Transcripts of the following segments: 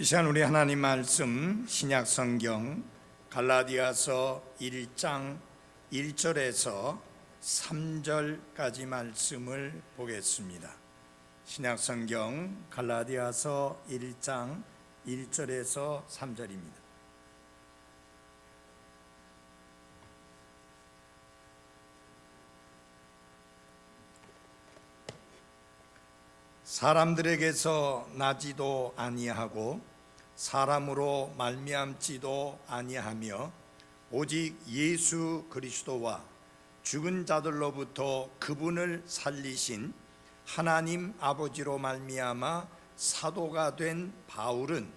이 시간 우리 하나님 말씀 신약 성경 갈라디아서 1장 1절에서 3절까지 말씀을 보겠습니다. 신약 성경 갈라디아서 1장 1절에서 3절입니다. 사람들에게서 나지도 아니하고 사람으로 말미암지도 아니하며 오직 예수 그리스도와 죽은 자들로부터 그분을 살리신 하나님 아버지로 말미암아 사도가 된 바울은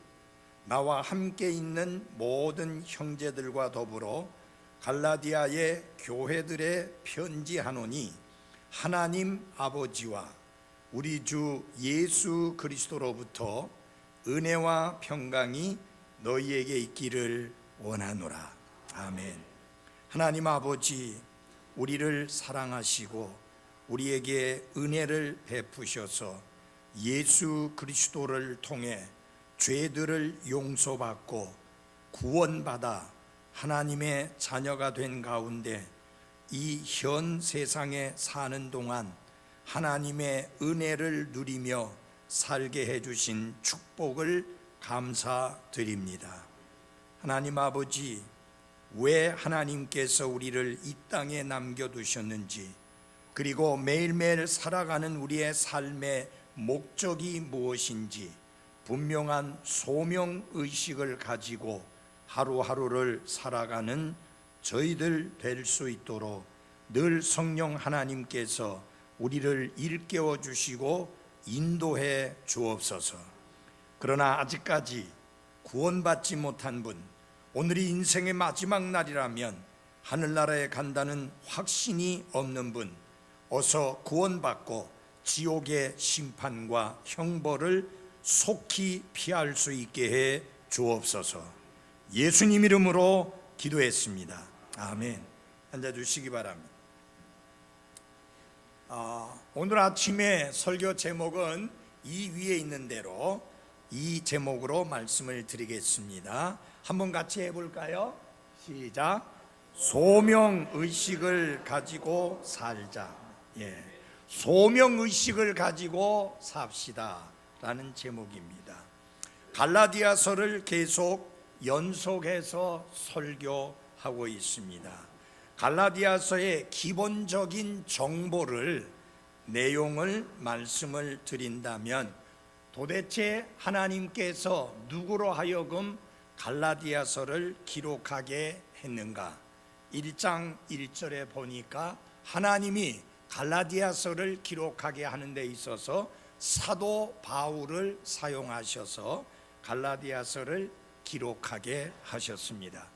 나와 함께 있는 모든 형제들과 더불어 갈라디아의 교회들에 편지하노니 하나님 아버지와 우리 주 예수 그리스도로부터 은혜와 평강이 너희에게 있기를 원하노라. 아멘. 하나님 아버지, 우리를 사랑하시고 우리에게 은혜를 베푸셔서 예수 그리스도를 통해 죄들을 용서받고 구원받아 하나님의 자녀가 된 가운데 이 현 세상에 사는 동안 하나님의 은혜를 누리며 살게 해주신 축복을 감사드립니다. 하나님 아버지, 왜 하나님께서 우리를 이 땅에 남겨두셨는지, 그리고 매일매일 살아가는 우리의 삶의 목적이 무엇인지 분명한 소명의식을 가지고 하루하루를 살아가는 저희들 될 수 있도록 늘 성령 하나님께서 우리를 일깨워 주시고 인도해 주옵소서. 그러나 아직까지 구원받지 못한 분, 오늘이 인생의 마지막 날이라면 하늘나라에 간다는 확신이 없는 분, 어서 구원받고 지옥의 심판과 형벌을 속히 피할 수 있게 해 주옵소서. 예수님 이름으로 기도했습니다. 아멘. 앉아주시기 바랍니다. 오늘 아침에 설교 제목은 이 위에 있는 대로 이 제목으로 말씀을 드리겠습니다. 한번 같이 해볼까요? 시작. 소명의식을 가지고 살자. 소명의식을 가지고 삽시다 라는 제목입니다. 갈라디아서를 계속 연속해서 설교하고 있습니다. 갈라디아서의 기본적인 정보를, 내용을 말씀을 드린다면 도대체 하나님께서 누구로 하여금 갈라디아서를 기록하게 했는가? 1장 1절에 보니까 하나님이 갈라디아서를 기록하게 하는 데 있어서 사도 바울을 사용하셔서 갈라디아서를 기록하게 하셨습니다.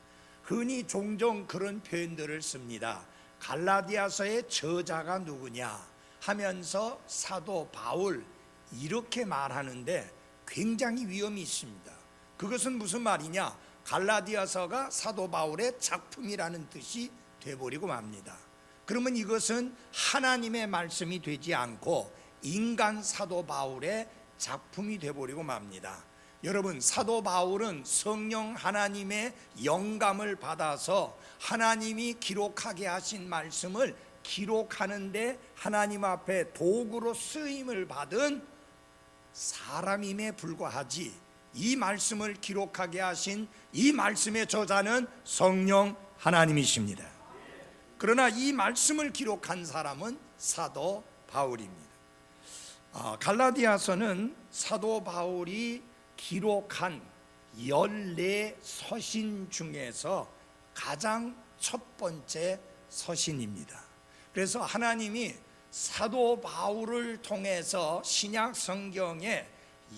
흔히 종종 그런 표현들을 씁니다. 갈라디아서의 저자가 누구냐 하면서 사도 바울 이렇게 말하는데 굉장히 위험이 있습니다. 그것은 무슨 말이냐? 갈라디아서가 사도 바울의 작품이라는 뜻이 돼버리고 맙니다. 그러면 이것은 하나님의 말씀이 되지 않고 인간 사도 바울의 작품이 돼버리고 맙니다. 여러분, 사도 바울은 성령 하나님의 영감을 받아서 하나님이 기록하게 하신 말씀을 기록하는데 하나님 앞에 도구로 쓰임을 받은 사람임에 불과하지, 이 말씀을 기록하게 하신 이 말씀의 저자는 성령 하나님이십니다. 그러나 이 말씀을 기록한 사람은 사도 바울입니다. 갈라디아서는 사도 바울이 기록한 14서신 중에서 가장 첫 번째 서신입니다. 그래서 하나님이 사도 바울을 통해서 신약 성경에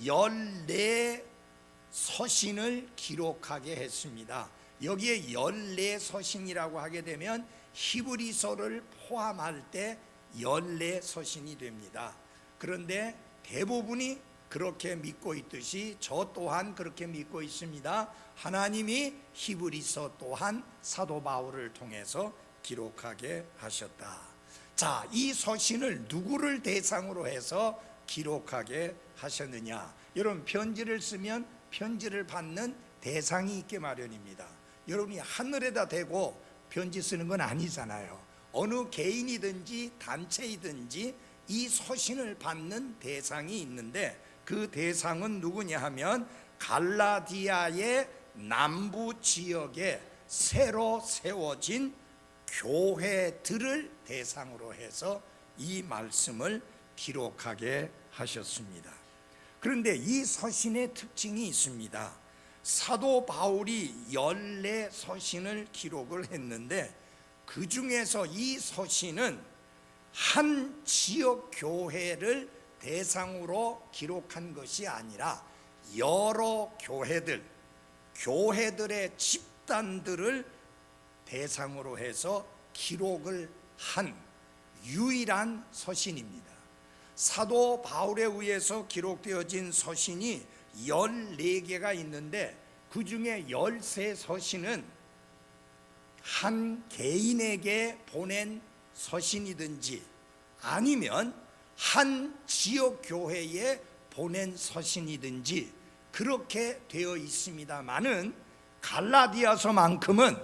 14서신을 기록하게 했습니다. 여기에 14서신이라고 하게 되면 히브리서를 포함할 때 14서신이 됩니다. 그런데 대부분이 그렇게 믿고 있듯이 저 또한 그렇게 믿고 있습니다. 하나님이 히브리서 또한 사도 바울을 통해서 기록하게 하셨다. 자, 이 서신을 누구를 대상으로 해서 기록하게 하셨느냐? 여러분, 편지를 쓰면 편지를 받는 대상이 있게 마련입니다. 여러분이 하늘에다 대고 편지 쓰는 건 아니잖아요. 어느 개인이든지 단체이든지 이 서신을 받는 대상이 있는데, 그 대상은 누구냐 하면 갈라디아의 남부 지역에 새로 세워진 교회들을 대상으로 해서 이 말씀을 기록하게 하셨습니다. 그런데 이 서신의 특징이 있습니다. 사도 바울이 14서신을 기록을 했는데, 그 중에서 이 서신은 한 지역 교회를 대상으로 기록한 것이 아니라 여러 교회들의 집단들을 대상으로 해서 기록을 한 유일한 서신입니다. 사도 바울에 의해서 기록되어진 서신이 14개가 있는데, 그 중에 13서신은 한 개인에게 보낸 서신이든지 아니면 한 지역 교회에 보낸 서신이든지 그렇게 되어 있습니다만은, 갈라디아서만큼은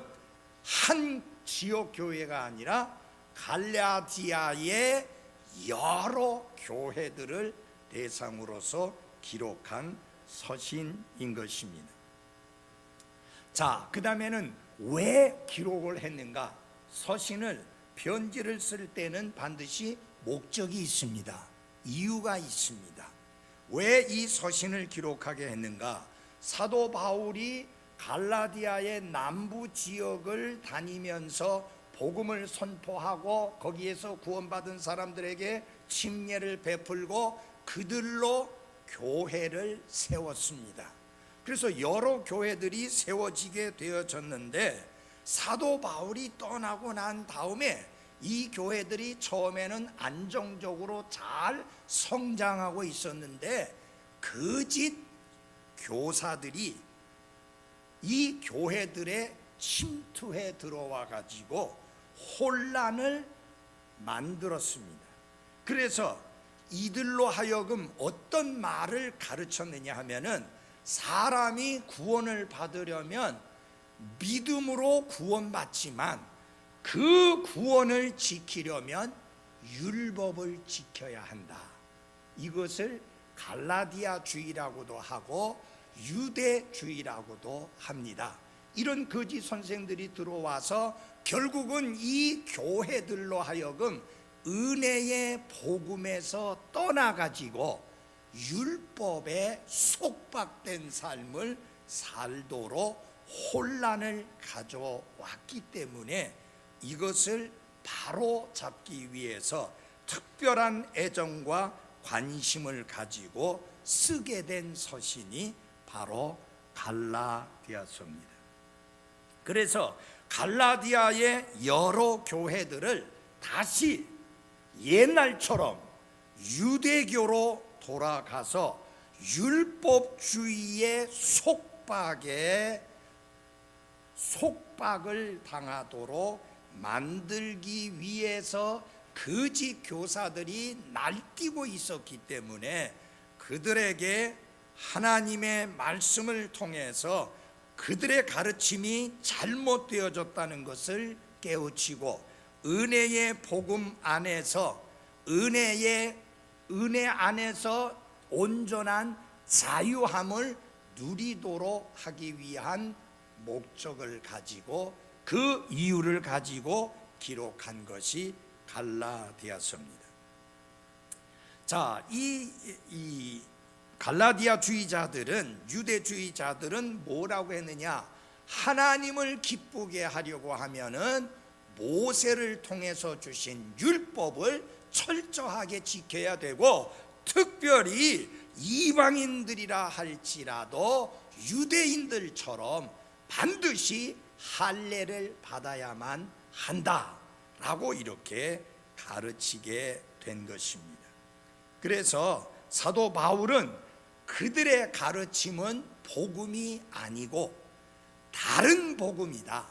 한 지역 교회가 아니라 갈라디아의 여러 교회들을 대상으로서 기록한 서신인 것입니다. 자, 그 다음에는 왜 기록을 했는가? 서신을, 편지를 쓸 때는 반드시 목적이 있습니다. 이유가 있습니다. 왜 이 서신을 기록하게 했는가? 사도 바울이 갈라디아의 남부 지역을 다니면서 복음을 선포하고 거기에서 구원받은 사람들에게 침례를 베풀고 그들로 교회를 세웠습니다. 그래서 여러 교회들이 세워지게 되어졌는데, 사도 바울이 떠나고 난 다음에 이 교회들이 처음에는 안정적으로 잘 성장하고 있었는데, 거짓 교사들이 이 교회들에 침투해 들어와 가지고 혼란을 만들었습니다. 그래서 이들로 하여금 어떤 말을 가르쳤느냐 하면은, 사람이 구원을 받으려면 믿음으로 구원받지만 그 구원을 지키려면 율법을 지켜야 한다. 이것을 갈라디아주의라고도 하고 유대주의라고도 합니다. 이런 거짓 선생들이 들어와서 결국은 이 교회들로 하여금 은혜의 복음에서 떠나가지고 율법에 속박된 삶을 살도록 혼란을 가져왔기 때문에, 이것을 바로 잡기 위해서 특별한 애정과 관심을 가지고 쓰게 된 서신이 바로 갈라디아서입니다. 그래서 갈라디아의 여러 교회들을 다시 옛날처럼 유대교로 돌아가서 율법주의의 속박을 당하도록 만들기 위해서 거짓 교사들이 날뛰고 있었기 때문에, 그들에게 하나님의 말씀을 통해서 그들의 가르침이 잘못되어졌다는 것을 깨우치고, 은혜의 복음 안에서 은혜 안에서 온전한 자유함을 누리도록 하기 위한 목적을 가지고, 그 이유를 가지고 기록한 것이 갈라디아서입니다. 자, 이 갈라디아주의자들은, 유대주의자들은 뭐라고 했느냐? 하나님을 기쁘게 하려고 하면은 모세를 통해서 주신 율법을 철저하게 지켜야 되고, 특별히 이방인들이라 할지라도 유대인들처럼 반드시 할례를 받아야만 한다라고 이렇게 가르치게 된 것입니다. 그래서 사도 바울은 그들의 가르침은 복음이 아니고 다른 복음이다,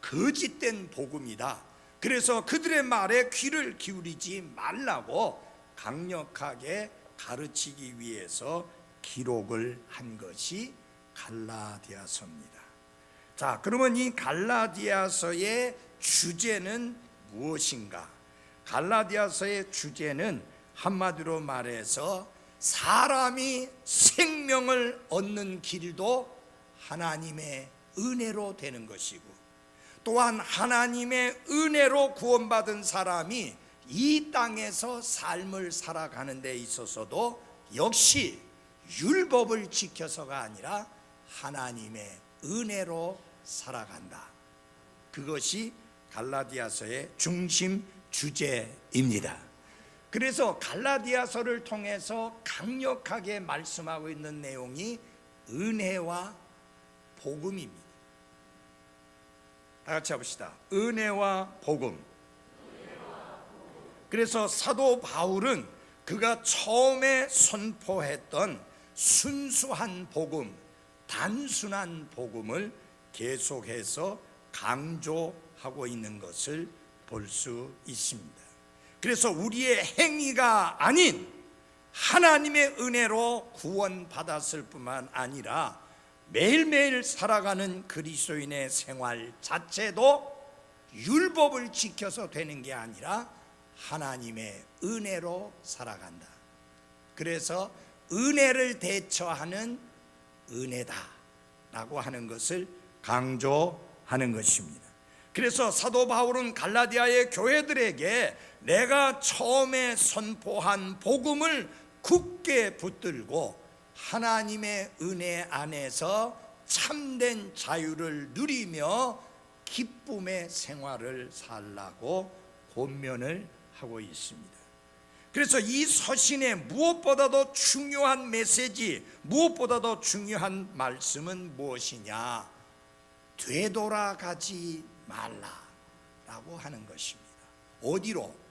거짓된 복음이다. 그래서 그들의 말에 귀를 기울이지 말라고 강력하게 가르치기 위해서 기록을 한 것이 갈라디아서입니다. 자, 그러면 이 갈라디아서의 주제는 무엇인가? 갈라디아서의 주제는 한마디로 말해서 사람이 생명을 얻는 길도 하나님의 은혜로 되는 것이고, 또한 하나님의 은혜로 구원받은 사람이 이 땅에서 삶을 살아가는 데 있어서도 역시 율법을 지켜서가 아니라 하나님의 은혜로 살아간다. 그것이 갈라디아서의 중심 주제입니다. 그래서 갈라디아서를 통해서 강력하게 말씀하고 있는 내용이 은혜와 복음입니다. 다 같이 해봅시다. 은혜와 복음. 그래서 사도 바울은 그가 처음에 선포했던 순수한 복음, 단순한 복음을 계속해서 강조하고 있는 것을 볼 수 있습니다. 그래서 우리의 행위가 아닌 하나님의 은혜로 구원받았을 뿐만 아니라 매일매일 살아가는 그리스도인의 생활 자체도 율법을 지켜서 되는 게 아니라 하나님의 은혜로 살아간다. 그래서 은혜를 대처하는 은혜다라고 하는 것을 강조하는 것입니다. 그래서 사도 바울은 갈라디아의 교회들에게 내가 처음에 선포한 복음을 굳게 붙들고 하나님의 은혜 안에서 참된 자유를 누리며 기쁨의 생활을 살라고 권면을 하고 있습니다. 그래서 이 서신의 무엇보다도 중요한 메시지, 무엇보다도 중요한 말씀은 무엇이냐? 되돌아가지 말라라고 하는 것입니다. 어디로?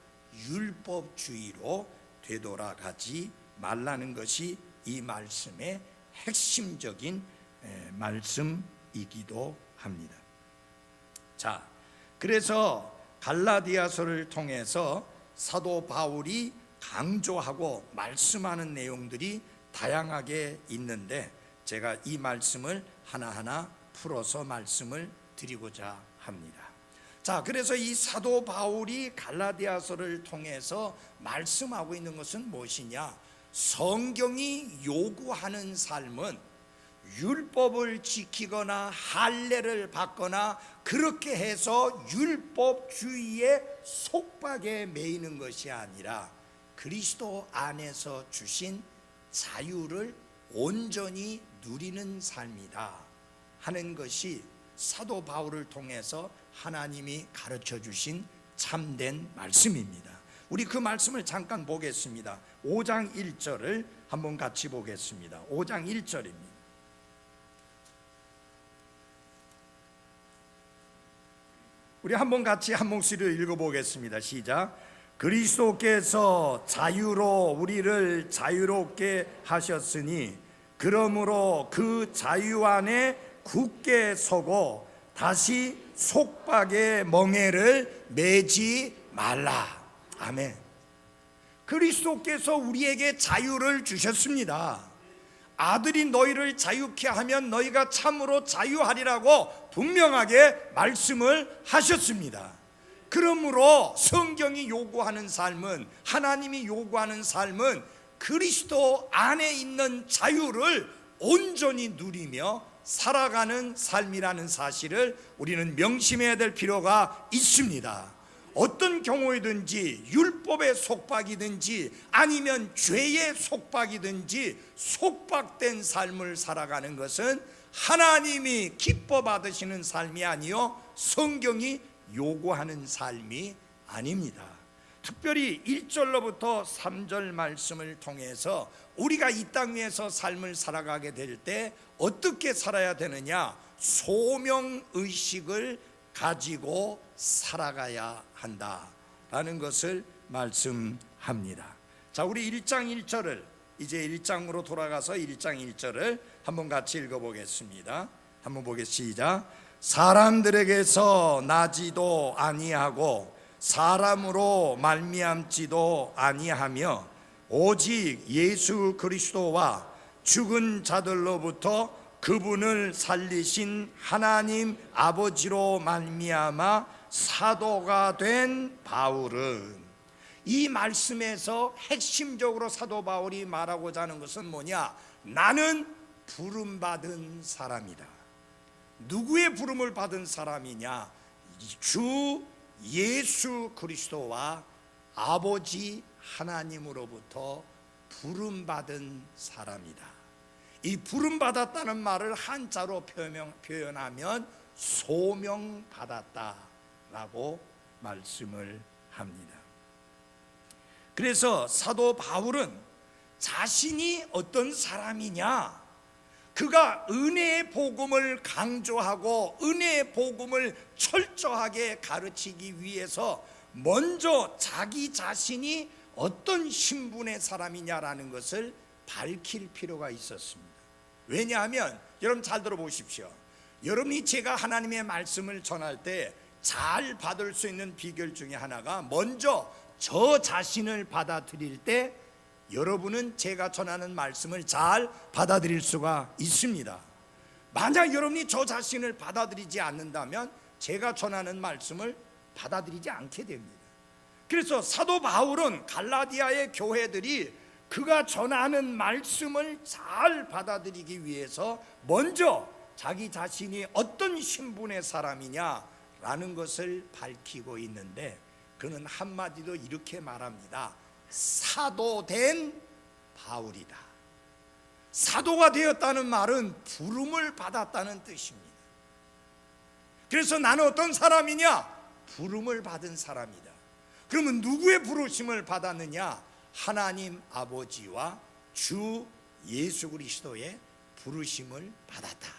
율법주의로 되돌아가지 말라는 것이 이 말씀의 핵심적인 말씀이기도 합니다. 자, 그래서 갈라디아서를 통해서 사도 바울이 강조하고 말씀하는 내용들이 다양하게 있는데 제가 이 말씀을 하나하나 풀어서 말씀을 드리고자 합니다. 자, 그래서 이 사도 바울이 갈라디아서를 통해서 말씀하고 있는 것은 무엇이냐? 성경이 요구하는 삶은 율법을 지키거나 할례를 받거나 그렇게 해서 율법주의의 속박에 매이는 것이 아니라 그리스도 안에서 주신 자유를 온전히 누리는 삶이다 하는 것이 사도 바울을 통해서 하나님이 가르쳐 주신 참된 말씀입니다. 우리 그 말씀을 잠깐 보겠습니다. 5장 1절을 한번 같이 보겠습니다. 5장 1절입니다. 우리 한번 같이 한 목소리로 읽어보겠습니다. 시작. 그리스도께서 자유로 우리를 자유롭게 하셨으니 그러므로 그 자유 안에 굳게 서고 다시 속박의 멍에를 매지 말라. 아멘. 그리스도께서 우리에게 자유를 주셨습니다. 아들이 너희를 자유케 하면 너희가 참으로 자유하리라고 분명하게 말씀을 하셨습니다. 그러므로 성경이 요구하는 삶은, 하나님이 요구하는 삶은 그리스도 안에 있는 자유를 온전히 누리며 살아가는 삶이라는 사실을 우리는 명심해야 될 필요가 있습니다. 어떤 경우이든지 율법의 속박이든지 아니면 죄의 속박이든지 속박된 삶을 살아가는 것은 하나님이 기뻐 받으시는 삶이 아니요 성경이 요구하는 삶이 아닙니다. 특별히 1절로부터 3절 말씀을 통해서 우리가 이 땅 위에서 삶을 살아가게 될 때 어떻게 살아야 되느냐? 소명의식을 가지고 살아가야 한다라는 것을 말씀합니다. 자, 우리 1장 1절을 이제 1장으로 돌아가서 1장 1절을 한번 같이 읽어보겠습니다. 한번 보겠습니다. 사람들에게서 나지도 아니하고 사람으로 말미암지도 아니하며 오직 예수 그리스도와 죽은 자들로부터 그분을 살리신 하나님 아버지로 말미암아 사도가 된 바울은, 이 말씀에서 핵심적으로 사도 바울이 말하고자 하는 것은 뭐냐? 나는 부름받은 사람이다. 누구의 부름을 받은 사람이냐? 주 예수 그리스도와 아버지 하나님으로부터 부름받은 사람이다. 이 부름받았다는 말을 한자로 표현하면 소명받았다라고 말씀을 합니다. 그래서 사도 바울은 자신이 어떤 사람이냐, 그가 은혜의 복음을 강조하고 은혜의 복음을 철저하게 가르치기 위해서 먼저 자기 자신이 어떤 신분의 사람이냐라는 것을 밝힐 필요가 있었습니다. 왜냐하면 여러분 잘 들어보십시오. 여러분이 제가 하나님의 말씀을 전할 때 잘 받을 수 있는 비결 중에 하나가, 먼저 저 자신을 받아들일 때 여러분은 제가 전하는 말씀을 잘 받아들일 수가 있습니다. 만약 여러분이 저 자신을 받아들이지 않는다면 제가 전하는 말씀을 받아들이지 않게 됩니다. 그래서 사도 바울은 갈라디아의 교회들이 그가 전하는 말씀을 잘 받아들이기 위해서 먼저 자기 자신이 어떤 신분의 사람이냐라는 것을 밝히고 있는데, 그는 한마디로 이렇게 말합니다. 사도된 바울이다. 사도가 되었다는 말은 부름을 받았다는 뜻입니다. 그래서 나는 어떤 사람이냐? 부름을 받은 사람이다. 그러면 누구의 부르심을 받았느냐? 하나님 아버지와 주 예수 그리스도의 부르심을 받았다.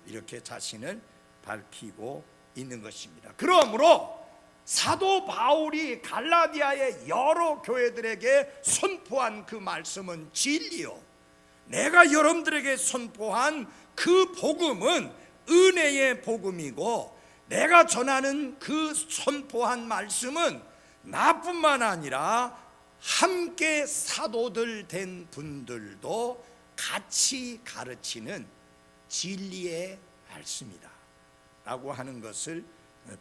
이렇게 자신을 밝히고 있는 것입니다. 그러므로 사도 바울이 갈라디아의 여러 교회들에게 선포한 그 말씀은 진리요, 내가 여러분들에게 선포한 그 복음은 은혜의 복음이고, 내가 전하는 그 선포한 말씀은 나뿐만 아니라 함께 사도들 된 분들도 같이 가르치는 진리의 말씀이다 라고 하는 것을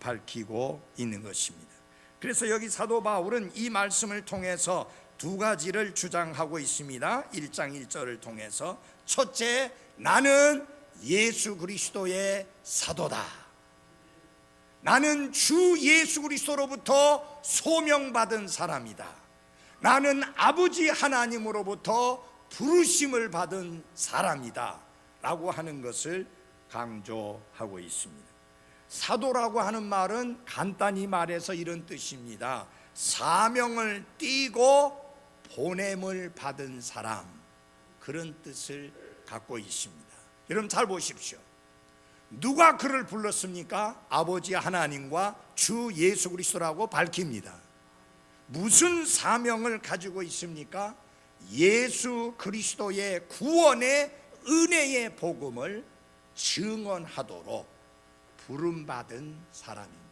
밝히고 있는 것입니다. 그래서 여기 사도 바울은 이 말씀을 통해서 두 가지를 주장하고 있습니다. 1장 1절을 통해서, 첫째, 나는 예수 그리스도의 사도다. 나는 주 예수 그리스도로부터 소명받은 사람이다. 나는 아버지 하나님으로부터 부르심을 받은 사람이다 라고 하는 것을 강조하고 있습니다. 사도라고 하는 말은 간단히 말해서 이런 뜻입니다. 사명을 띠고 보냄을 받은 사람, 그런 뜻을 갖고 있습니다. 여러분 잘 보십시오. 누가 그를 불렀습니까? 아버지 하나님과 주 예수 그리스도라고 밝힙니다. 무슨 사명을 가지고 있습니까? 예수 그리스도의 구원의 은혜의 복음을 증언하도록 부름받은 사람입니다.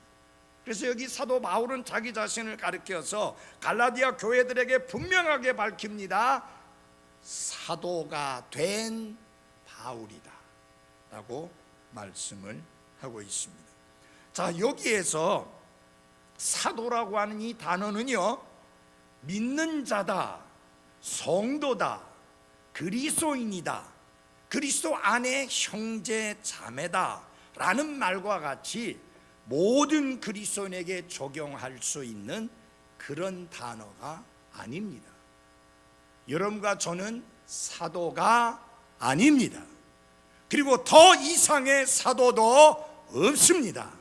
그래서 여기 사도 바울은 자기 자신을 가리켜서 갈라디아 교회들에게 분명하게 밝힙니다. 사도가 된 바울이다 라고 말씀을 하고 있습니다. 자, 여기에서 사도라고 하는 이 단어는요, 믿는 자다, 성도다, 그리스도인이다, 그리스도 안에 형제 자매다 라는 말과 같이 모든 그리스도인에게 적용할 수 있는 그런 단어가 아닙니다. 여러분과 저는 사도가 아닙니다. 그리고 더 이상의 사도도 없습니다.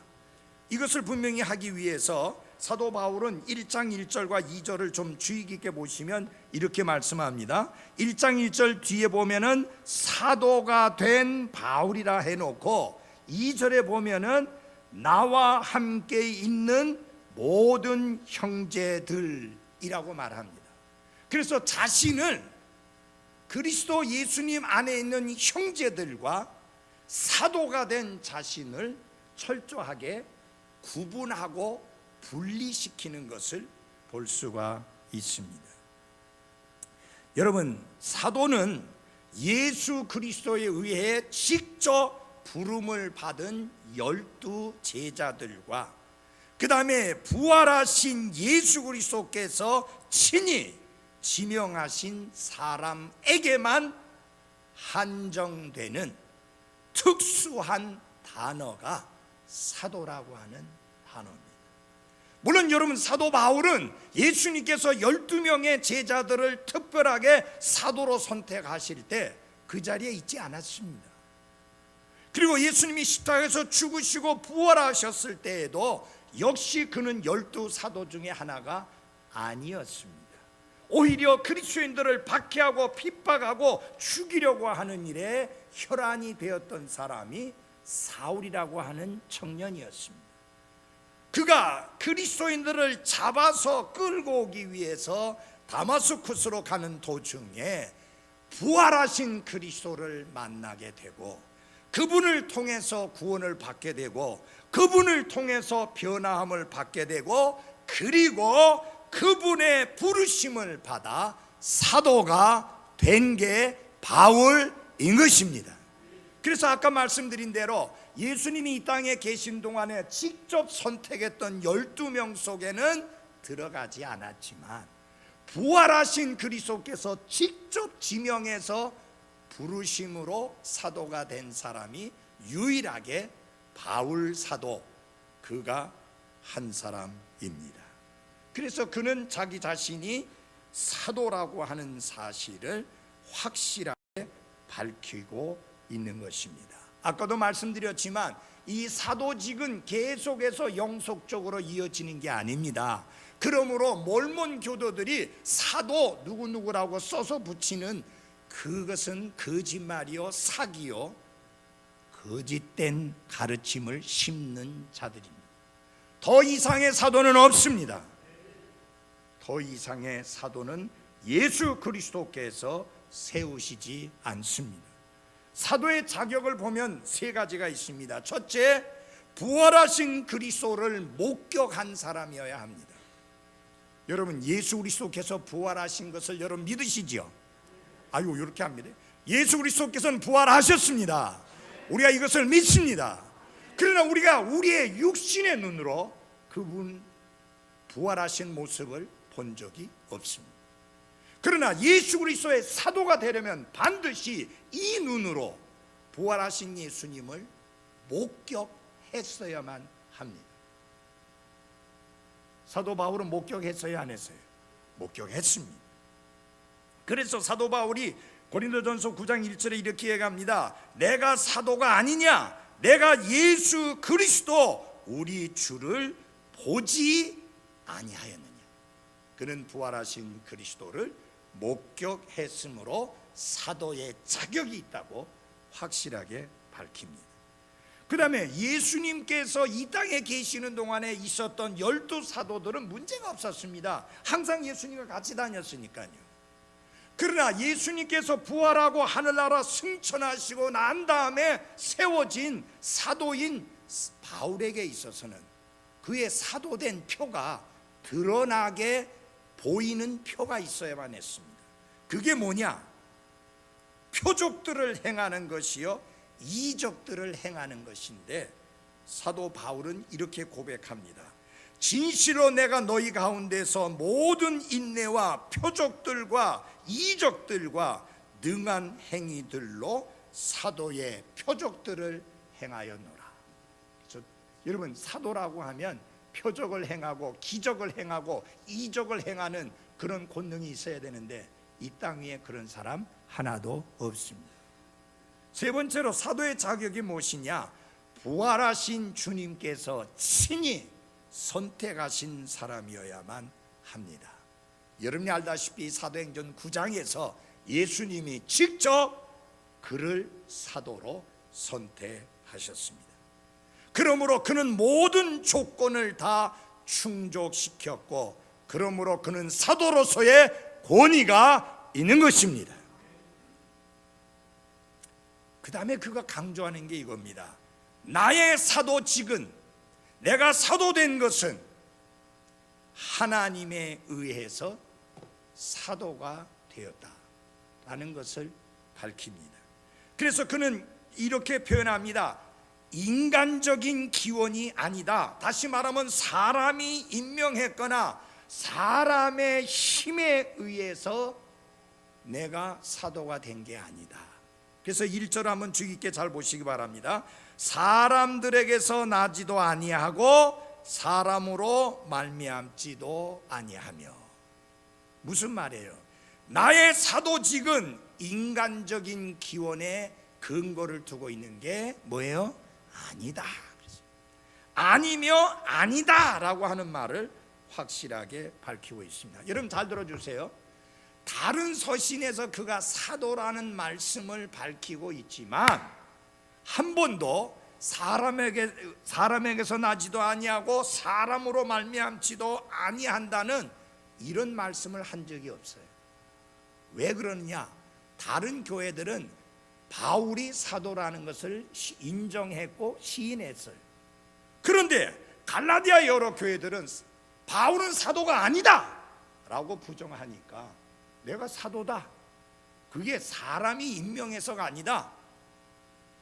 이것을 분명히 하기 위해서 사도 바울은 1장 1절과 2절을 좀 주의 깊게 보시면 이렇게 말씀합니다. 1장 1절 뒤에 보면은 사도가 된 바울이라 해놓고 2절에 보면은 나와 함께 있는 모든 형제들이라고 말합니다. 그래서 자신을 그리스도 예수님 안에 있는 형제들과 사도가 된 자신을 철저하게 구분하고 분리시키는 것을 볼 수가 있습니다. 여러분, 사도는 예수 그리스도에 의해 직접 부름을 받은 12 제자들과 그 다음에 부활하신 예수 그리스도께서 친히 지명하신 사람에게만 한정되는 특수한 단어가 사도라고 하는 단어입니다. 물론 여러분, 사도 바울은 예수님께서 12명의 제자들을 특별하게 사도로 선택하실 때 그 자리에 있지 않았습니다. 그리고 예수님이 십자가에서 죽으시고 부활하셨을 때에도 역시 그는 12 사도 중에 하나가 아니었습니다. 오히려 그리스도인들을 박해하고 핍박하고 죽이려고 하는 일에 혈안이 되었던 사람이 사울이라고 하는 청년이었습니다. 그가 그리스도인들을 잡아서 끌고 오기 위해서 다마스쿠스로 가는 도중에 부활하신 그리스도를 만나게 되고 그분을 통해서 구원을 받게 되고 그분을 통해서 변화함을 받게 되고 그리고 그분의 부르심을 받아 사도가 된 게 바울인 것입니다. 그래서 아까 말씀드린 대로 예수님이 이 땅에 계신 동안에 직접 선택했던 12명 속에는 들어가지 않았지만 부활하신 그리스도께서 직접 지명해서 부르심으로 사도가 된 사람이 유일하게 바울 사도, 그가 한 사람입니다. 그래서 그는 자기 자신이 사도라고 하는 사실을 확실하게 밝히고 있는 것입니다. 아까도 말씀드렸지만 이 사도직은 계속해서 영속적으로 이어지는 게 아닙니다. 그러므로 몰몬 교도들이 사도 누구누구라고 써서 붙이는 그것은 거짓말이요 사기요 거짓된 가르침을 심는 자들입니다. 더 이상의 사도는 없습니다. 더 이상의 사도는 예수 그리스도께서 세우시지 않습니다. 사도의 자격을 보면 세 가지가 있습니다. 첫째, 부활하신 그리스도를 목격한 사람이어야 합니다. 여러분, 예수 그리스도께서 부활하신 것을 여러분 믿으시죠? 아유, 이렇게 합니다. 예수 그리스도께서는 부활하셨습니다. 우리가 이것을 믿습니다. 그러나 우리가 우리의 육신의 눈으로 그분 부활하신 모습을 본 적이 없습니다. 그러나 예수 그리스도의 사도가 되려면 반드시 이 눈으로 부활하신 예수님을 목격했어야만 합니다. 사도 바울은 목격했어요, 안 했어요? 목격했습니다. 그래서 사도 바울이 고린도전서 9장 1절에 이렇게 얘기합니다. 내가 사도가 아니냐? 내가 예수 그리스도 우리 주를 보지 아니하였느냐? 그는 부활하신 그리스도를 목격했으므로 사도의 자격이 있다고 확실하게 밝힙니다. 그 다음에 예수님께서 이 땅에 계시는 동안에 있었던 12 사도들은 문제가 없었습니다. 항상 예수님과 같이 다녔으니까요. 그러나 예수님께서 부활하고 하늘나라 승천하시고 난 다음에 세워진 사도인 바울에게 있어서는 그의 사도된 표가 드러나게 보이는 표가 있어야만 했습니다. 그게 뭐냐? 표적들을 행하는 것이요 이적들을 행하는 것인데, 사도 바울은 이렇게 고백합니다. 진실로 내가 너희 가운데서 모든 인내와 표적들과 이적들과 능한 행위들로 사도의 표적들을 행하였노라. 여러분, 사도라고 하면 표적을 행하고 기적을 행하고 이적을 행하는 그런 권능이 있어야 되는데 이 땅 위에 그런 사람 하나도 없습니다. 세 번째로 사도의 자격이 무엇이냐? 부활하신 주님께서 친히 선택하신 사람이어야만 합니다. 여러분이 알다시피 사도행전 9장에서 예수님이 직접 그를 사도로 선택하셨습니다. 그러므로 그는 모든 조건을 다 충족시켰고, 그러므로 그는 사도로서의 권위가 있는 것입니다. 그 다음에 그가 강조하는 게 이겁니다. 나의 사도직은, 내가 사도된 것은 하나님에 의해서 사도가 되었다라는 것을 밝힙니다. 그래서 그는 이렇게 표현합니다. 인간적인 기원이 아니다. 다시 말하면 사람이 임명했거나 사람의 힘에 의해서 내가 사도가 된 게 아니다. 그래서 1절 한번 주의 깊게 잘 보시기 바랍니다. 사람들에게서 나지도 아니하고 사람으로 말미암지도 아니하며. 무슨 말이에요? 나의 사도직은 인간적인 기원에 근거를 두고 있는 게 뭐예요? 아니다. 아니며 아니다 라고 하는 말을 확실하게 밝히고 있습니다. 여러분 잘 들어주세요. 다른 서신에서 그가 사도라는 말씀을 밝히고 있지만 한 번도 사람에게서 나지도 아니하고 사람으로 말미암지도 아니한다는 이런 말씀을 한 적이 없어요. 왜 그러느냐? 다른 교회들은 바울이 사도라는 것을 인정했고 시인했어요. 그런데 갈라디아 여러 교회들은 바울은 사도가 아니다 라고 부정하니까 내가 사도다, 그게 사람이 임명해서가 아니다,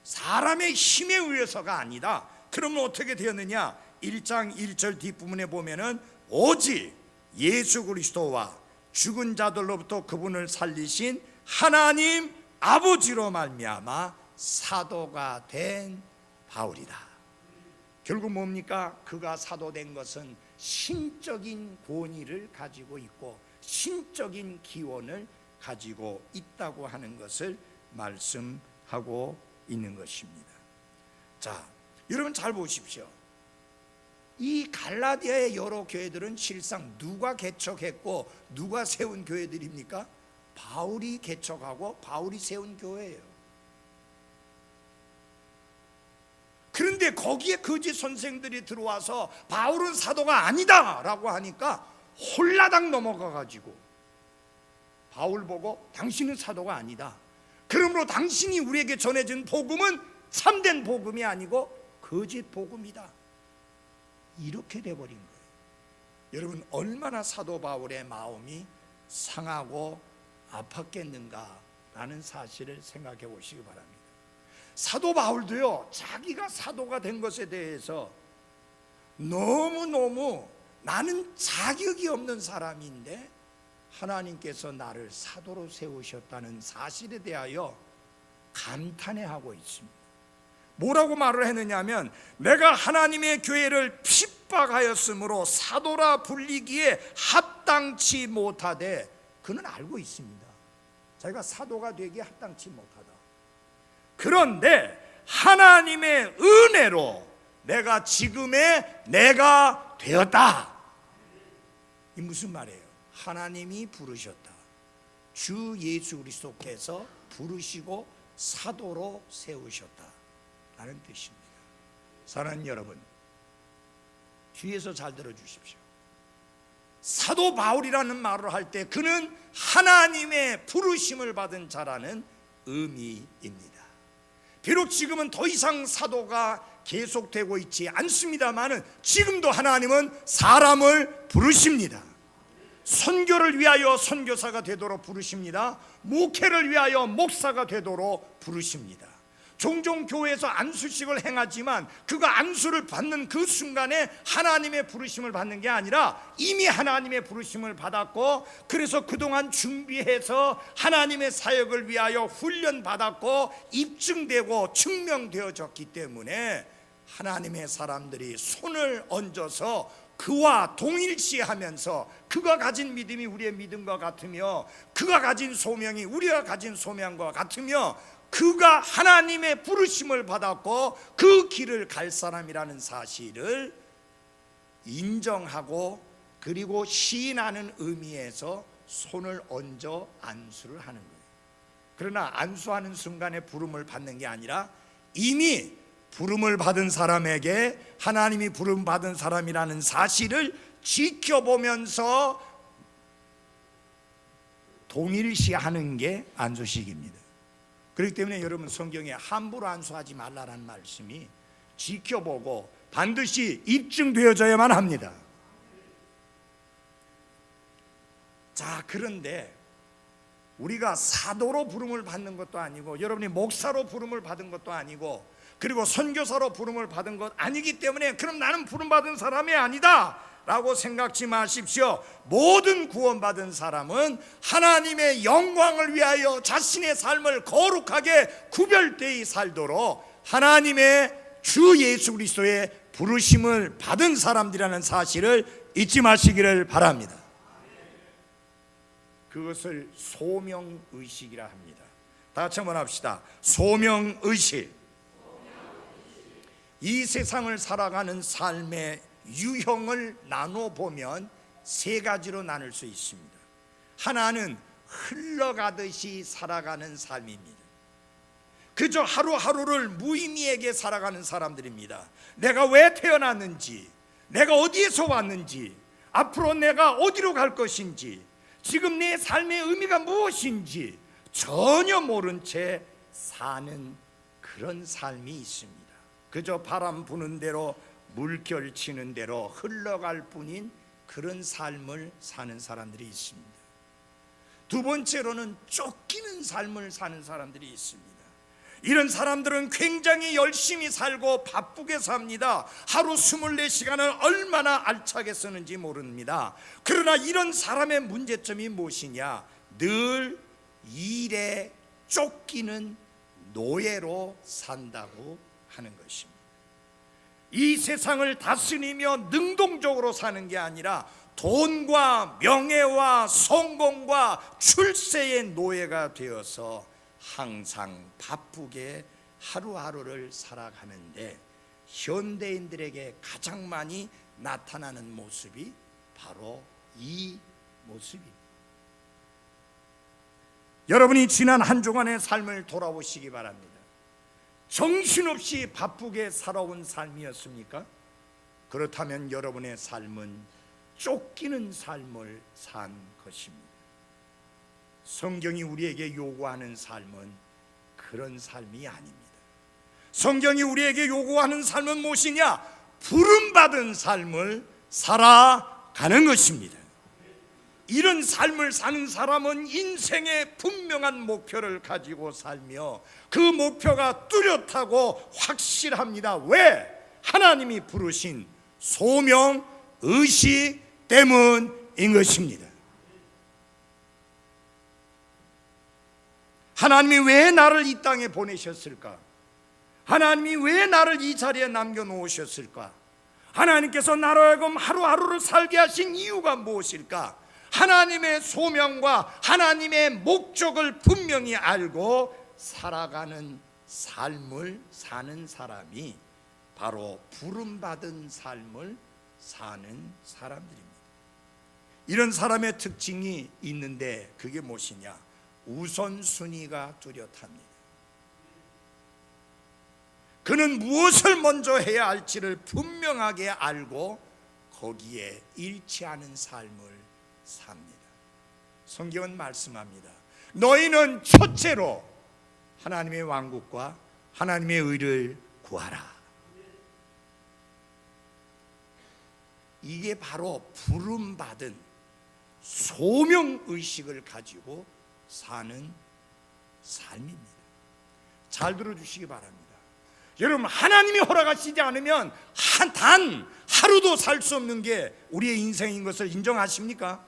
사람의 힘에 의해서가 아니다. 그러면 어떻게 되었느냐? 1장 1절 뒷부분에 보면은 오직 예수 그리스도와 죽은 자들로부터 그분을 살리신 하나님 아버지로 말미암아 사도가 된 바울이다. 결국 뭡니까? 그가 사도된 것은 신적인 권위를 가지고 있고 신적인 기원을 가지고 있다고 하는 것을 말씀하고 있는 것입니다. 자, 여러분 잘 보십시오. 이 갈라디아의 여러 교회들은 실상 누가 개척했고 누가 세운 교회들입니까? 바울이 개척하고 바울이 세운 교회예요. 그런데 거기에 거짓 선생들이 들어와서 바울은 사도가 아니다 라고 하니까 홀라당 넘어가 가지고 바울 보고 당신은 사도가 아니다, 그러므로 당신이 우리에게 전해준 복음은 참된 복음이 아니고 거짓 복음이다, 이렇게 돼버린 거예요. 여러분 얼마나 사도 바울의 마음이 상하고 아팠겠는가라는 사실을 생각해 보시기 바랍니다. 사도 바울도요, 자기가 사도가 된 것에 대해서 너무너무 나는 자격이 없는 사람인데 하나님께서 나를 사도로 세우셨다는 사실에 대하여 감탄해하고 있습니다. 뭐라고 말을 했느냐면 내가 하나님의 교회를 핍박하였으므로 사도라 불리기에 합당치 못하되, 그는 알고 있습니다. 자기가 사도가 되기에 합당치 못하다. 그런데 하나님의 은혜로 내가 지금의 내가 되었다. 이 무슨 말이에요? 하나님이 부르셨다. 주 예수 그리스도께서 부르시고 사도로 세우셨다 라는 뜻입니다. 사랑하는 여러분, 뒤에서 잘 들어주십시오. 사도 바울이라는 말을 할 때 그는 하나님의 부르심을 받은 자라는 의미입니다. 비록 지금은 더 이상 사도가 계속되고 있지 않습니다만은 지금도 하나님은 사람을 부르십니다. 선교를 위하여 선교사가 되도록 부르십니다. 목회를 위하여 목사가 되도록 부르십니다. 종종 교회에서 안수식을 행하지만 그가 안수를 받는 그 순간에 하나님의 부르심을 받는 게 아니라 이미 하나님의 부르심을 받았고, 그래서 그동안 준비해서 하나님의 사역을 위하여 훈련받았고 입증되고 증명되어졌기 때문에 하나님의 사람들이 손을 얹어서 그와 동일시하면서 그가 가진 믿음이 우리의 믿음과 같으며 그가 가진 소명이 우리가 가진 소명과 같으며 그가 하나님의 부르심을 받았고 그 길을 갈 사람이라는 사실을 인정하고 그리고 시인하는 의미에서 손을 얹어 안수를 하는 거예요. 그러나 안수하는 순간에 부름을 받는 게 아니라 이미 부름을 받은 사람에게 하나님이 부름 받은 사람이라는 사실을 지켜보면서 동일시하는 게 안수식입니다. 그렇기 때문에 여러분 성경에 함부로 안수하지 말라라는 말씀이 지켜보고 반드시 입증되어져야만 합니다. 자, 그런데 우리가 사도로 부름을 받는 것도 아니고, 여러분이 목사로 부름을 받은 것도 아니고, 그리고 선교사로 부름을 받은 것 아니기 때문에 그럼 나는 부름받은 사람이 아니다 라고 생각지 마십시오. 모든 구원받은 사람은 하나님의 영광을 위하여 자신의 삶을 거룩하게 구별되이 살도록 하나님의 주 예수 그리스도의 부르심을 받은 사람들이라는 사실을 잊지 마시기를 바랍니다. 그것을 소명의식이라 합니다. 다 같이 한번 합시다. 소명의식. 이 세상을 살아가는 삶의 유형을 나눠보면 세 가지로 나눌 수 있습니다. 하나는 흘러가듯이 살아가는 삶입니다. 그저 하루하루를 무의미하게 살아가는 사람들입니다. 내가 왜 태어났는지, 내가 어디에서 왔는지, 앞으로 내가 어디로 갈 것인지, 지금 내 삶의 의미가 무엇인지 전혀 모른 채 사는 그런 삶이 있습니다. 그저 바람 부는 대로 물결 치는 대로 흘러갈 뿐인 그런 삶을 사는 사람들이 있습니다. 두 번째로는 쫓기는 삶을 사는 사람들이 있습니다. 이런 사람들은 굉장히 열심히 살고 바쁘게 삽니다. 하루 24시간을 얼마나 알차게 쓰는지 모릅니다. 그러나 이런 사람의 문제점이 무엇이냐? 늘 일에 쫓기는 노예로 산다고 하는 것입니다. 이 세상을 다스리며 능동적으로 사는 게 아니라 돈과 명예와 성공과 출세의 노예가 되어서 항상 바쁘게 하루하루를 살아가는데, 현대인들에게 가장 많이 나타나는 모습이 바로 이 모습입니다. 여러분이 지난 한 주간의 삶을 돌아보시기 바랍니다. 정신없이 바쁘게 살아온 삶이었습니까? 그렇다면 여러분의 삶은 쫓기는 삶을 산 것입니다. 성경이 우리에게 요구하는 삶은 그런 삶이 아닙니다. 성경이 우리에게 요구하는 삶은 무엇이냐? 부름받은 삶을 살아가는 것입니다. 이런 삶을 사는 사람은 인생의 분명한 목표를 가지고 살며 그 목표가 뚜렷하고 확실합니다. 왜? 하나님이 부르신 소명, 의식 때문인 것입니다. 하나님이 왜 나를 이 땅에 보내셨을까? 하나님이 왜 나를 이 자리에 남겨놓으셨을까? 하나님께서 나로 하여금 하루하루를 살게 하신 이유가 무엇일까? 하나님의 소명과 하나님의 목적을 분명히 알고 살아가는 삶을 사는 사람이 바로 부름받은 삶을 사는 사람들입니다. 이런 사람의 특징이 있는데 그게 무엇이냐? 우선순위가 뚜렷합니다. 그는 무엇을 먼저 해야 할지를 분명하게 알고 거기에 일치하는 삶을 삽니다. 성경은 말씀합니다. 너희는 첫째로 하나님의 왕국과 하나님의 의를 구하라. 이게 바로 부름받은 소명의식을 가지고 사는 삶입니다. 잘 들어주시기 바랍니다. 여러분, 하나님이 허락하시지 않으면 단 하루도 살 수 없는 게 우리의 인생인 것을 인정하십니까?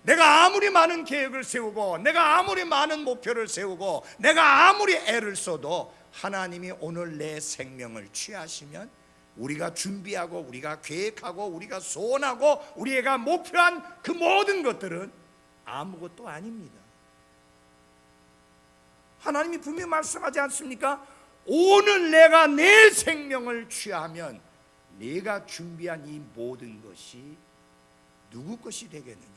내가 아무리 많은 계획을 세우고 내가 아무리 많은 목표를 세우고 내가 아무리 애를 써도 하나님이 오늘 내 생명을 취하시면 우리가 준비하고 우리가 계획하고 우리가 소원하고 우리가 목표한 그 모든 것들은 아무것도 아닙니다. 하나님이 분명히 말씀하지 않습니까? 오늘 내가 내 생명을 취하면 내가 준비한 이 모든 것이 누구 것이 되겠느냐?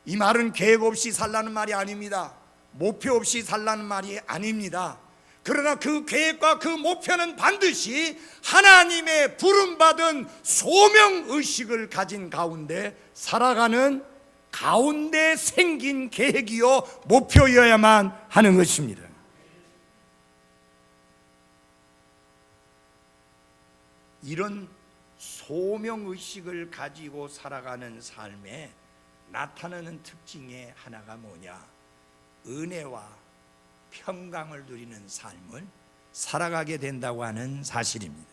이 말은 계획 없이 살라는 말이 아닙니다. 목표 없이 살라는 말이 아닙니다. 그러나 그 계획과 그 목표는 반드시 하나님의 부름받은 소명의식을 가진 가운데 살아가는 가운데 생긴 계획이요 목표여야만 하는 것입니다. 이런 소명의식을 가지고 살아가는 삶에 나타나는 특징의 하나가 뭐냐? 은혜와 평강을 누리는 삶을 살아가게 된다고 하는 사실입니다.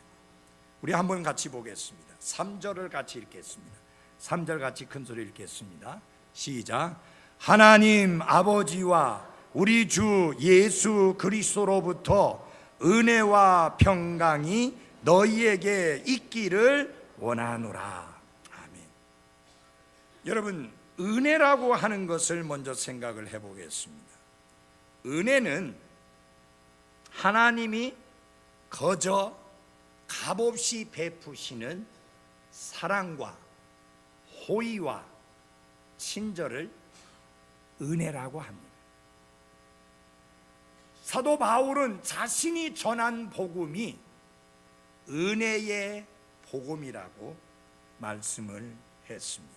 우리 한번 같이 보겠습니다. 3절을 같이 읽겠습니다. 3절 같이 큰 소리 읽겠습니다. 시작. 하나님 아버지와 우리 주 예수 그리스도로부터 은혜와 평강이 너희에게 있기를 원하노라. 아멘. 여러분, 은혜라고 하는 것을 먼저 생각을 해보겠습니다. 은혜는 하나님이 거저 값없이 베푸시는 사랑과 호의와 친절을 은혜라고 합니다. 사도 바울은 자신이 전한 복음이 은혜의 복음이라고 말씀을 했습니다.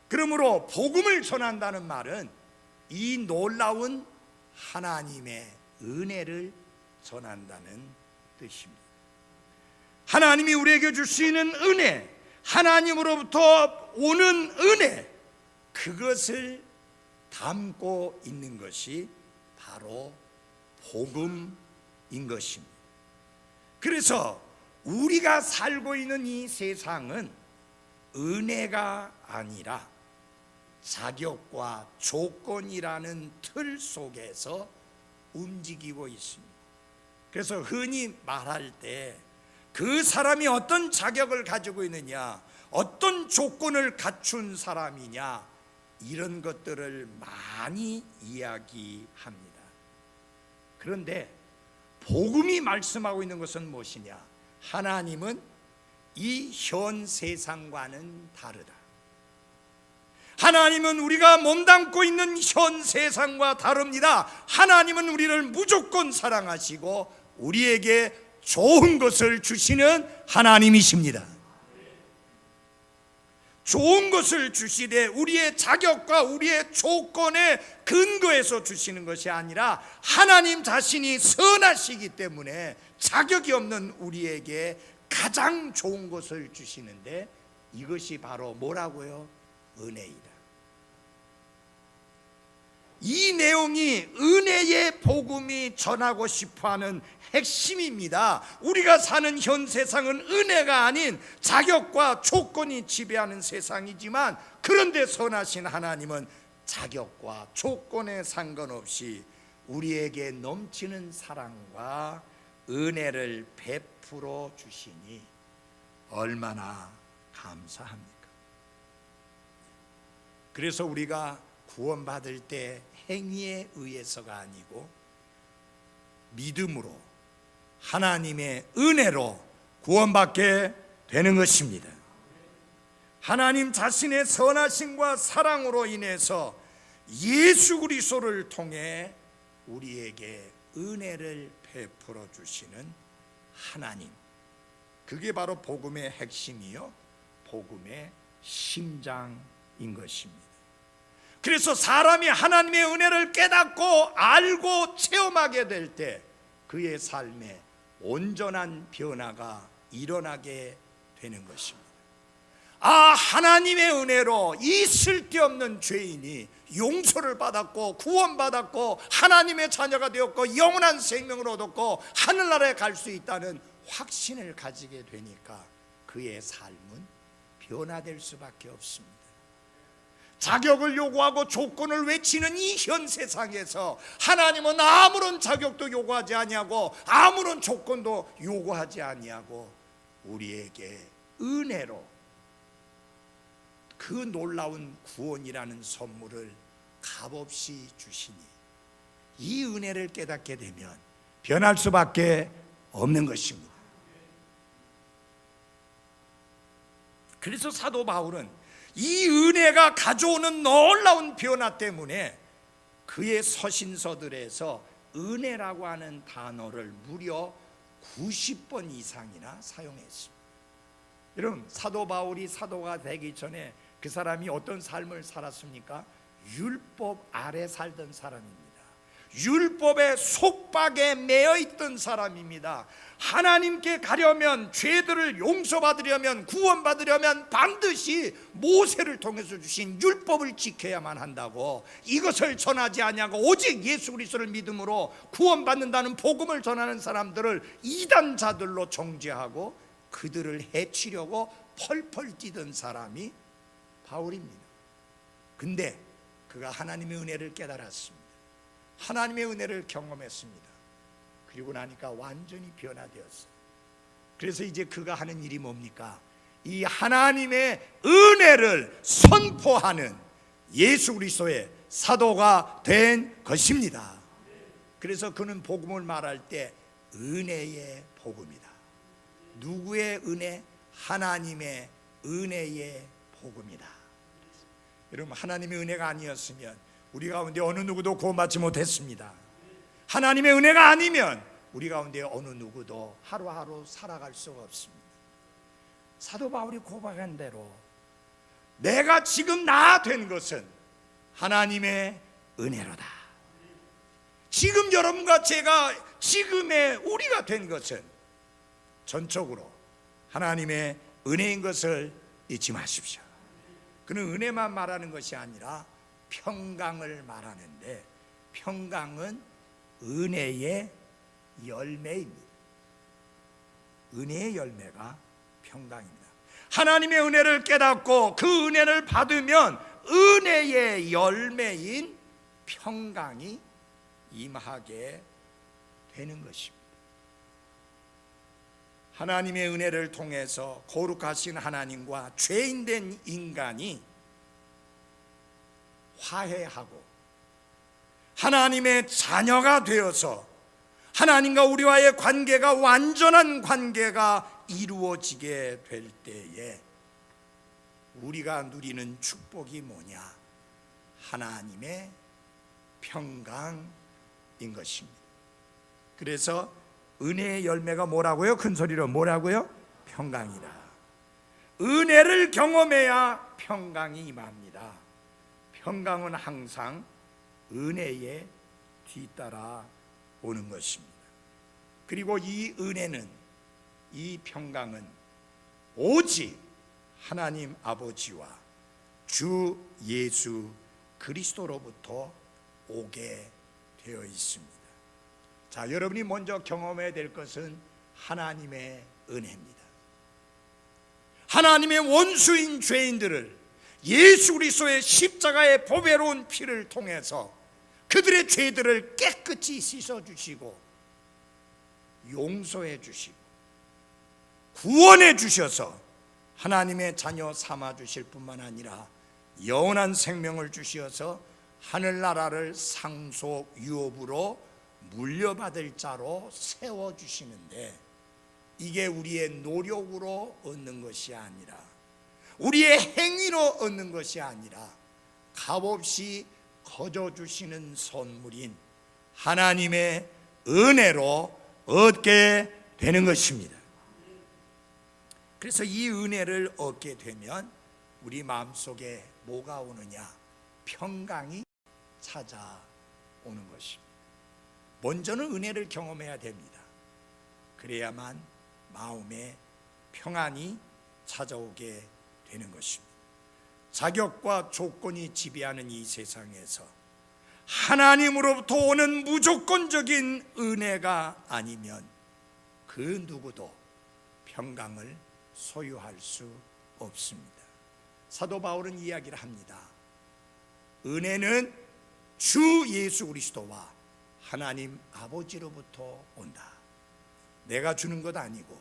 그러므로 복음을 전한다는 말은 이 놀라운 하나님의 은혜를 전한다는 뜻입니다. 하나님이 우리에게 주시는 은혜, 하나님으로부터 오는 은혜, 그것을 담고 있는 것이 바로 복음인 것입니다. 그래서 우리가 살고 있는 이 세상은 은혜가 아니라 자격과 조건이라는 틀 속에서 움직이고 있습니다. 그래서 흔히 말할 때 그 사람이 어떤 자격을 가지고 있느냐, 어떤 조건을 갖춘 사람이냐, 이런 것들을 많이 이야기합니다. 그런데 복음이 말씀하고 있는 것은 무엇이냐? 하나님은 이 현 세상과는 다르다. 하나님은 우리가 몸담고 있는 현 세상과 다릅니다. 하나님은 우리를 무조건 사랑하시고 우리에게 좋은 것을 주시는 하나님이십니다. 좋은 것을 주시되 우리의 자격과 우리의 조건에 근거해서 주시는 것이 아니라 하나님 자신이 선하시기 때문에 자격이 없는 우리에게 가장 좋은 것을 주시는데, 이것이 바로 뭐라고요? 은혜이다. 이 내용이 은혜의 복음이 전하고 싶어하는 핵심입니다. 우리가 사는 현 세상은 은혜가 아닌 자격과 조건이 지배하는 세상이지만, 그런데 선하신 하나님은 자격과 조건에 상관없이 우리에게 넘치는 사랑과 은혜를 베풀어 주시니 얼마나 감사합니까? 그래서 우리가 구원받을 때 행위에 의해서가 아니고 믿음으로 하나님의 은혜로 구원받게 되는 것입니다. 하나님 자신의 선하심과 사랑으로 인해서 예수 그리스도를 통해 우리에게 은혜를 베풀어 주시는 하나님, 그게 바로 복음의 핵심이요, 복음의 심장인 것입니다. 그래서 사람이 하나님의 은혜를 깨닫고 알고 체험하게 될 때 그의 삶에 온전한 변화가 일어나게 되는 것입니다. 하나님의 은혜로 이 쓸데없는 죄인이 용서를 받았고 구원받았고 하나님의 자녀가 되었고 영원한 생명을 얻었고 하늘나라에 갈 수 있다는 확신을 가지게 되니까 그의 삶은 변화될 수밖에 없습니다. 자격을 요구하고 조건을 외치는 이 현 세상에서 하나님은 아무런 자격도 요구하지 아니하고 아무런 조건도 요구하지 아니하고 우리에게 은혜로 그 놀라운 구원이라는 선물을 값없이 주시니, 이 은혜를 깨닫게 되면 변할 수밖에 없는 것입니다. 그래서 사도 바울은 이 은혜가 가져오는 놀라운 변화 때문에 그의 서신서들에서 은혜라고 하는 단어를 무려 90번 이상이나 사용했습니다. 여러분, 사도 바울이 사도가 되기 전에 그 사람이 어떤 삶을 살았습니까? 율법 아래 살던 사람입니다. 율법의 속박에 매여 있던 사람입니다. 하나님께 가려면, 죄들을 용서받으려면, 구원받으려면 반드시 모세를 통해서 주신 율법을 지켜야만 한다고, 이것을 전하지 아니하고 오직 예수 그리스도를 믿음으로 구원받는다는 복음을 전하는 사람들을 이단자들로 정죄하고 그들을 해치려고 펄펄 뛰던 사람이 바울입니다. 근데 그가 하나님의 은혜를 깨달았습니다. 하나님의 은혜를 경험했습니다. 그리고 나니까 완전히 변화되었어요. 그래서 이제 그가 하는 일이 뭡니까? 이 하나님의 은혜를 선포하는 예수 그리스도의 사도가 된 것입니다. 그래서 그는 복음을 말할 때 은혜의 복음이다. 누구의 은혜? 하나님의 은혜의 복음이다. 여러분, 하나님의 은혜가 아니었으면 우리 가운데 어느 누구도 구원받지 못했습니다. 하나님의 은혜가 아니면 우리 가운데 어느 누구도 하루하루 살아갈 수가 없습니다. 사도 바울이 고백한 대로 내가 지금 나 된 것은 하나님의 은혜로다. 지금 여러분과 제가 지금의 우리가 된 것은 전적으로 하나님의 은혜인 것을 잊지 마십시오. 그는 은혜만 말하는 것이 아니라 평강을 말하는데, 평강은 은혜의 열매입니다. 은혜의 열매가 평강입니다. 하나님의 은혜를 깨닫고 그 은혜를 받으면 은혜의 열매인 평강이 임하게 되는 것입니다. 하나님의 은혜를 통해서 거룩하신 하나님과 죄인된 인간이 화해하고 하나님의 자녀가 되어서 하나님과 우리와의 관계가 완전한 관계가 이루어지게 될 때에 우리가 누리는 축복이 뭐냐? 하나님의 평강인 것입니다. 그래서 은혜의 열매가 뭐라고요? 큰 소리로 뭐라고요? 평강이라. 은혜를 경험해야 평강이 임합니다. 평강은 항상 은혜에 뒤따라 오는 것입니다. 그리고 이 은혜는, 이 평강은 오직 하나님 아버지와 주 예수 그리스도로부터 오게 되어 있습니다. 자, 여러분이 먼저 경험해야 될 것은 하나님의 은혜입니다. 하나님의 원수인 죄인들을 예수 그리스도의 십자가의 보배로운 피를 통해서 그들의 죄들을 깨끗이 씻어주시고 용서해 주시고 구원해 주셔서 하나님의 자녀 삼아 주실 뿐만 아니라 영원한 생명을 주시어서 하늘나라를 상속 유업으로 물려받을 자로 세워주시는데, 이게 우리의 노력으로 얻는 것이 아니라, 우리의 행위로 얻는 것이 아니라 값없이 거저주시는 선물인 하나님의 은혜로 얻게 되는 것입니다. 그래서 이 은혜를 얻게 되면 우리 마음속에 뭐가 오느냐? 평강이 찾아오는 것입니다. 먼저는 은혜를 경험해야 됩니다. 그래야만 마음에 평안이 찾아오게 되는 것입니다. 자격과 조건이 지배하는 이 세상에서 하나님으로부터 오는 무조건적인 은혜가 아니면 그 누구도 평강을 소유할 수 없습니다. 사도 바울은 이야기를 합니다. 은혜는 주 예수 그리스도와 하나님 아버지로부터 온다. 내가 주는 것 아니고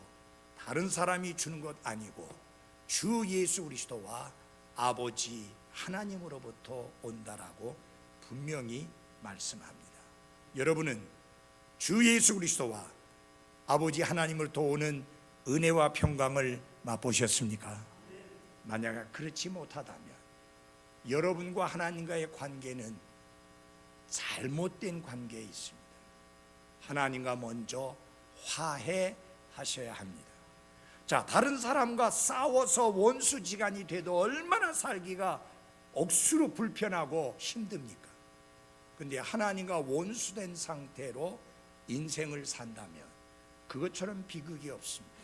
다른 사람이 주는 것 아니고 주 예수 그리스도와 아버지 하나님으로부터 온다라고 분명히 말씀합니다. 여러분은 주 예수 그리스도와 아버지 하나님으로부터 오는 은혜와 평강을 맛보셨습니까? 만약 그렇지 못하다면 여러분과 하나님과의 관계는 잘못된 관계에 있습니다. 하나님과 먼저 화해하셔야 합니다. 자, 다른 사람과 싸워서 원수지간이 돼도 얼마나 살기가 억수로 불편하고 힘듭니까? 근데 하나님과 원수된 상태로 인생을 산다면 그것처럼 비극이 없습니다.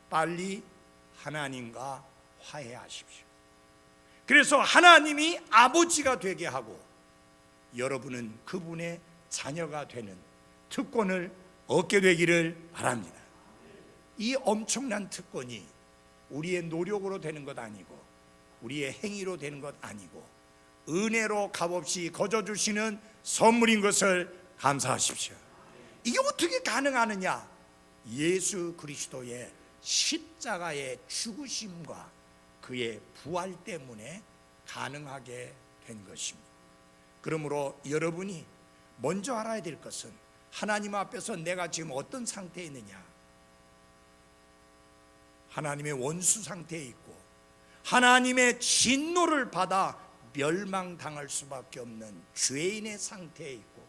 빨리 하나님과 화해하십시오. 그래서 하나님이 아버지가 되게 하고 여러분은 그분의 자녀가 되는 특권을 얻게 되기를 바랍니다. 이 엄청난 특권이 우리의 노력으로 되는 것 아니고 우리의 행위로 되는 것 아니고 은혜로 값없이 거저주시는 선물인 것을 감사하십시오. 이게 어떻게 가능하느냐? 예수 그리스도의 십자가의 죽으심과 그의 부활 때문에 가능하게 된 것입니다. 그러므로 여러분이 먼저 알아야 될 것은 하나님 앞에서 내가 지금 어떤 상태에 있느냐? 하나님의 원수 상태에 있고 하나님의 진노를 받아 멸망당할 수밖에 없는 죄인의 상태에 있고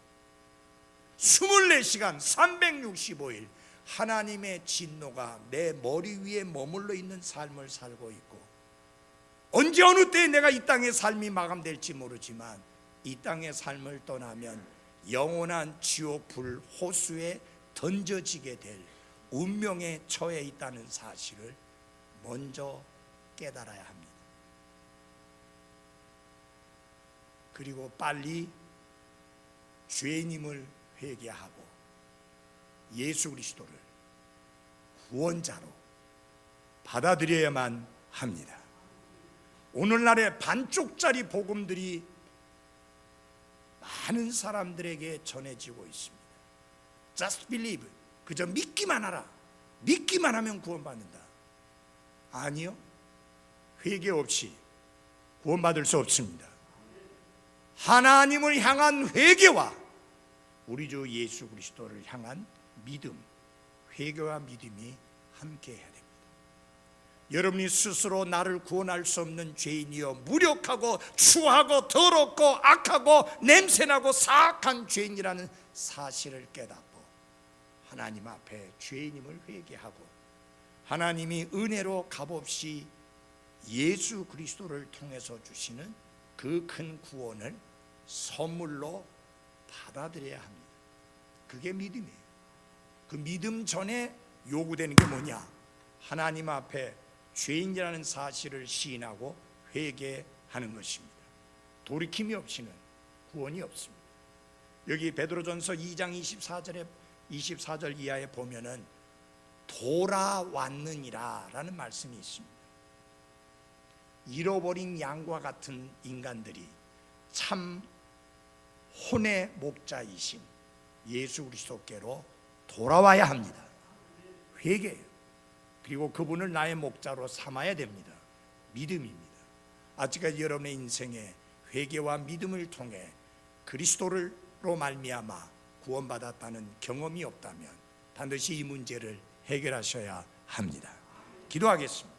24시간 365일 하나님의 진노가 내 머리 위에 머물러 있는 삶을 살고 있고 언제 어느 때에 내가 이 땅의 삶이 마감될지 모르지만 이 땅의 삶을 떠나면 영원한 지옥 불 호수에 던져지게 될 운명에 처해 있다는 사실을 먼저 깨달아야 합니다. 그리고 빨리 죄인임을 회개하고 예수 그리스도를 구원자로 받아들여야만 합니다. 오늘날의 반쪽짜리 복음들이 많은 사람들에게 전해지고 있습니다. Just believe. 그저 믿기만 하라. 믿기만 하면 구원받는다. 아니요. 회개 없이 구원받을 수 없습니다. 하나님을 향한 회개와 우리 주 예수 그리스도를 향한 믿음, 회개와 믿음이 함께 해야 됩니다. 여러분이 스스로 나를 구원할 수 없는 죄인이여 무력하고 추하고 더럽고 악하고 냄새나고 사악한 죄인이라는 사실을 깨닫고 하나님 앞에 죄인임을 회개하고 하나님이 은혜로 값없이 예수 그리스도를 통해서 주시는 그 큰 구원을 선물로 받아들여야 합니다. 그게 믿음이에요. 그 믿음 전에 요구되는 게 뭐냐? 하나님 앞에 죄인이라는 사실을 시인하고 회개하는 것입니다. 돌이킴이 없이는 구원이 없습니다. 여기 베드로전서 2장 24절 이하에 보면은 돌아왔느니라 라는 말씀이 있습니다. 잃어버린 양과 같은 인간들이 참 혼의 목자이신 예수 그리스도께로 돌아와야 합니다. 회개예요. 그리고 그분을 나의 목자로 삼아야 됩니다. 믿음입니다. 아직까지 여러분의 인생에 회개와 믿음을 통해 그리스도로 말미암아 구원받았다는 경험이 없다면 반드시 이 문제를 해결하셔야 합니다. 기도하겠습니다.